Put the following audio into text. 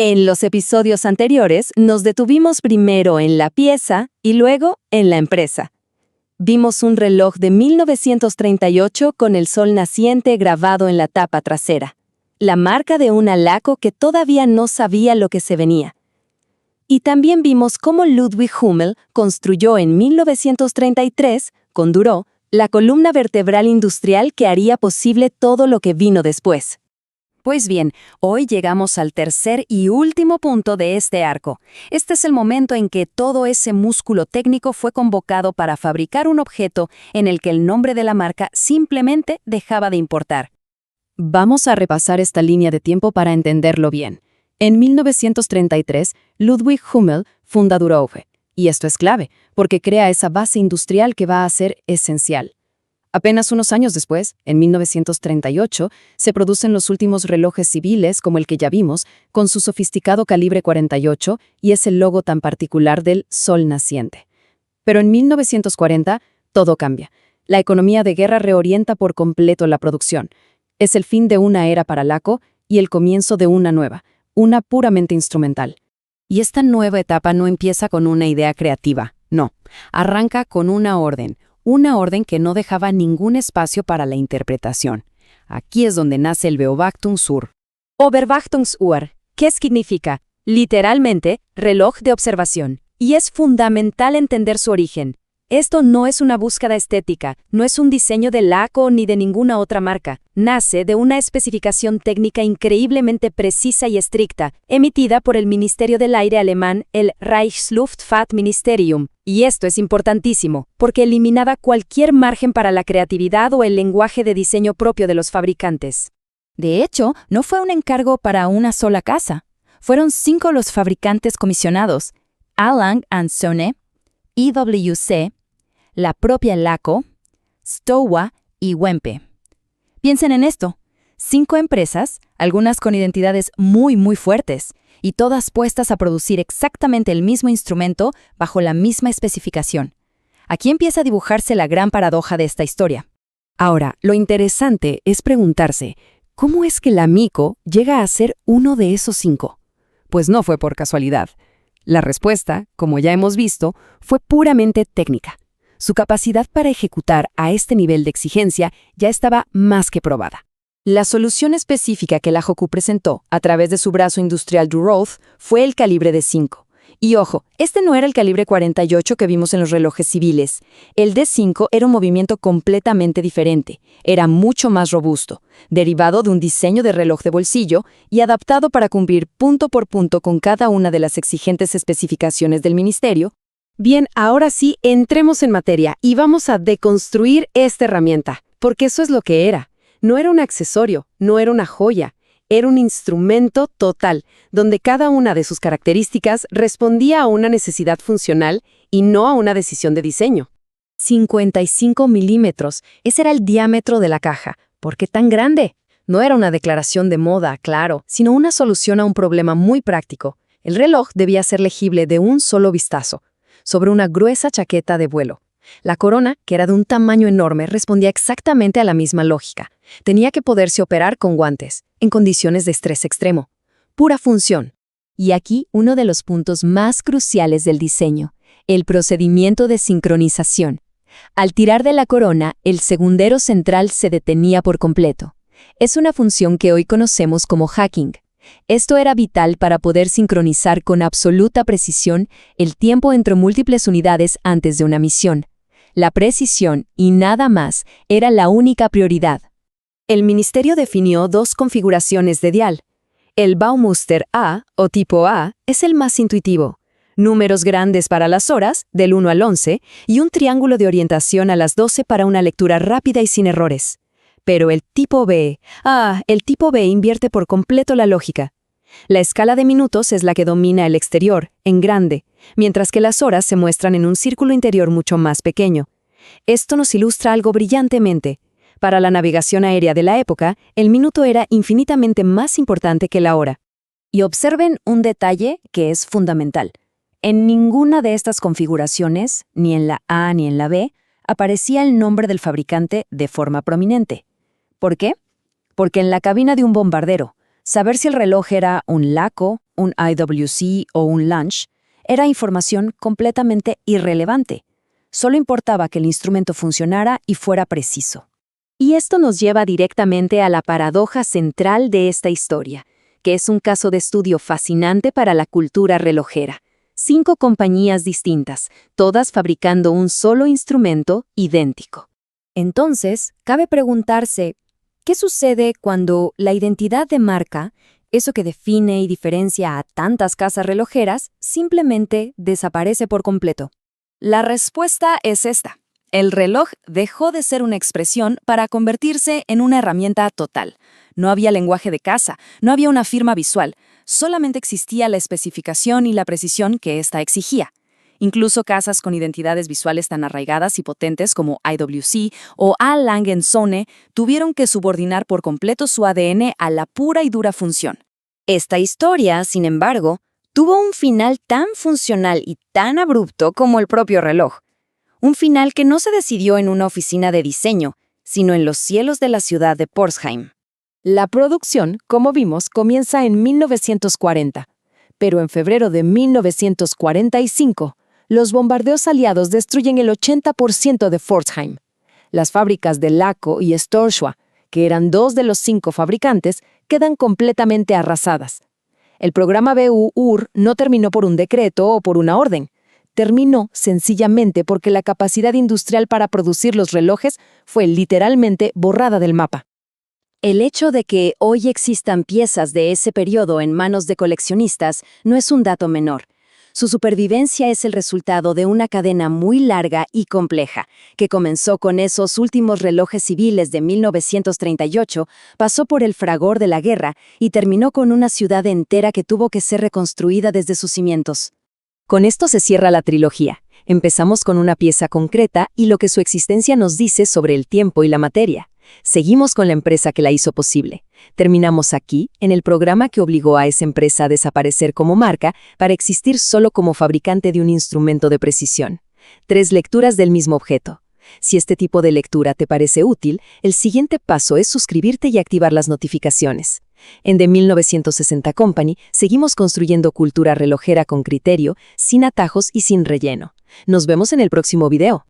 En los episodios anteriores nos detuvimos primero en la pieza y luego en la empresa. Vimos un reloj de 1938 con el sol naciente grabado en la tapa trasera, la marca de un halaco que todavía no sabía lo que se venía. Y también vimos cómo Ludwig Hummel construyó en 1933, con Duro, la columna vertebral industrial que haría posible todo lo que vino después. Pues bien, hoy llegamos al tercer y último punto de este arco. Este es el momento en que todo ese músculo técnico fue convocado para fabricar un objeto en el que el nombre de la marca simplemente dejaba de importar. Vamos a repasar esta línea de tiempo para entenderlo bien. En 1933, Ludwig Hummel funda Durover, y esto es clave, porque crea esa base industrial que va a ser esencial. Apenas unos años después, en 1938, se producen los últimos relojes civiles, como el que ya vimos, con su sofisticado calibre 48 y ese logo tan particular del sol naciente. Pero en 1940, todo cambia. La economía de guerra reorienta por completo la producción. Es el fin de una era para Laco y el comienzo de una nueva, una puramente instrumental. Y esta nueva etapa no empieza con una idea creativa, no. Arranca con una orden que no dejaba ningún espacio para la interpretación. Aquí es donde nace el Beobachtungsuhr. Oberwachtungsuhr, ¿qué significa? Literalmente, reloj de observación. Y es fundamental entender su origen. Esto no es una búsqueda estética, no es un diseño de Laco ni de ninguna otra marca. Nace de una especificación técnica increíblemente precisa y estricta, emitida por el Ministerio del Aire alemán, el Reichsluftfahrtministerium. Y esto es importantísimo, porque eliminaba cualquier margen para la creatividad o el lenguaje de diseño propio de los fabricantes. De hecho, no fue un encargo para una sola casa. Fueron 5 los fabricantes comisionados: Allang & Söhne, IWC, la propia Laco, Stowa y Wempe. Piensen en esto: 5 empresas, algunas con identidades muy fuertes, y todas puestas a producir exactamente el mismo instrumento bajo la misma especificación. Aquí empieza a dibujarse la gran paradoja de esta historia. Ahora, lo interesante es preguntarse, ¿cómo es que la Mico llega a ser uno de esos 5? Pues no fue por casualidad. La respuesta, como ya hemos visto, fue puramente técnica. Su capacidad para ejecutar a este nivel de exigencia ya estaba más que probada. La solución específica que la Hoku presentó a través de su brazo industrial Duroth fue el calibre de 5. Y ojo, este no era el calibre 48 que vimos en los relojes civiles. El D5 era un movimiento completamente diferente. Era mucho más robusto, derivado de un diseño de reloj de bolsillo y adaptado para cumplir punto por punto con cada una de las exigentes especificaciones del ministerio. Bien, ahora sí, entremos en materia y vamos a deconstruir esta herramienta, porque eso es lo que era. No era un accesorio, no era una joya. Era un instrumento total, donde cada una de sus características respondía a una necesidad funcional y no a una decisión de diseño. 55 milímetros, ese era el diámetro de la caja. ¿Por qué tan grande? No era una declaración de moda, claro, sino una solución a un problema muy práctico. El reloj debía ser legible de un solo vistazo, sobre una gruesa chaqueta de vuelo. La corona, que era de un tamaño enorme, respondía exactamente a la misma lógica. Tenía que poderse operar con guantes, en condiciones de estrés extremo. Pura función. Y aquí uno de los puntos más cruciales del diseño, el procedimiento de sincronización. Al tirar de la corona, el segundero central se detenía por completo. Es una función que hoy conocemos como hacking. Esto era vital para poder sincronizar con absoluta precisión el tiempo entre múltiples unidades antes de una misión. La precisión, y nada más, era la única prioridad. El ministerio definió 2 configuraciones de dial. El Baumuster A, o tipo A, es el más intuitivo. Números grandes para las horas, del 1 al 11, y un triángulo de orientación a las 12 para una lectura rápida y sin errores. Pero el tipo B invierte por completo la lógica. La escala de minutos es la que domina el exterior, en grande, mientras que las horas se muestran en un círculo interior mucho más pequeño. Esto nos ilustra algo brillantemente. Para la navegación aérea de la época, el minuto era infinitamente más importante que la hora. Y observen un detalle que es fundamental. En ninguna de estas configuraciones, ni en la A ni en la B, aparecía el nombre del fabricante de forma prominente. ¿Por qué? Porque en la cabina de un bombardero, saber si el reloj era un Laco, un IWC o un lunch, era información completamente irrelevante. Solo importaba que el instrumento funcionara y fuera preciso. Y esto nos lleva directamente a la paradoja central de esta historia, que es un caso de estudio fascinante para la cultura relojera. 5 compañías distintas, todas fabricando un solo instrumento idéntico. Entonces, cabe preguntarse, ¿qué sucede cuando la identidad de marca, eso que define y diferencia a tantas casas relojeras, simplemente desaparece por completo? La respuesta es esta. El reloj dejó de ser una expresión para convertirse en una herramienta total. No había lenguaje de casa, no había una firma visual, solamente existía la especificación y la precisión que ésta exigía. Incluso casas con identidades visuales tan arraigadas y potentes como IWC o A. Lange & Söhne tuvieron que subordinar por completo su ADN a la pura y dura función. Esta historia, sin embargo, tuvo un final tan funcional y tan abrupto como el propio reloj. Un final que no se decidió en una oficina de diseño, sino en los cielos de la ciudad de Pforzheim. La producción, como vimos, comienza en 1940, pero en febrero de 1945, los bombardeos aliados destruyen el 80% de Pforzheim. Las fábricas de Laco y Storchua, que eran 2 de los 5 fabricantes, quedan completamente arrasadas. El programa BU-UR no terminó por un decreto o por una orden. Terminó sencillamente porque la capacidad industrial para producir los relojes fue literalmente borrada del mapa. El hecho de que hoy existan piezas de ese periodo en manos de coleccionistas no es un dato menor. Su supervivencia es el resultado de una cadena muy larga y compleja, que comenzó con esos últimos relojes civiles de 1938, pasó por el fragor de la guerra y terminó con una ciudad entera que tuvo que ser reconstruida desde sus cimientos. Con esto se cierra la trilogía. Empezamos con una pieza concreta y lo que su existencia nos dice sobre el tiempo y la materia. Seguimos con la empresa que la hizo posible. Terminamos aquí, en el programa que obligó a esa empresa a desaparecer como marca para existir solo como fabricante de un instrumento de precisión. 3 lecturas del mismo objeto. Si este tipo de lectura te parece útil, el siguiente paso es suscribirte y activar las notificaciones. En The 1960 Company seguimos construyendo cultura relojera con criterio, sin atajos y sin relleno. Nos vemos en el próximo video.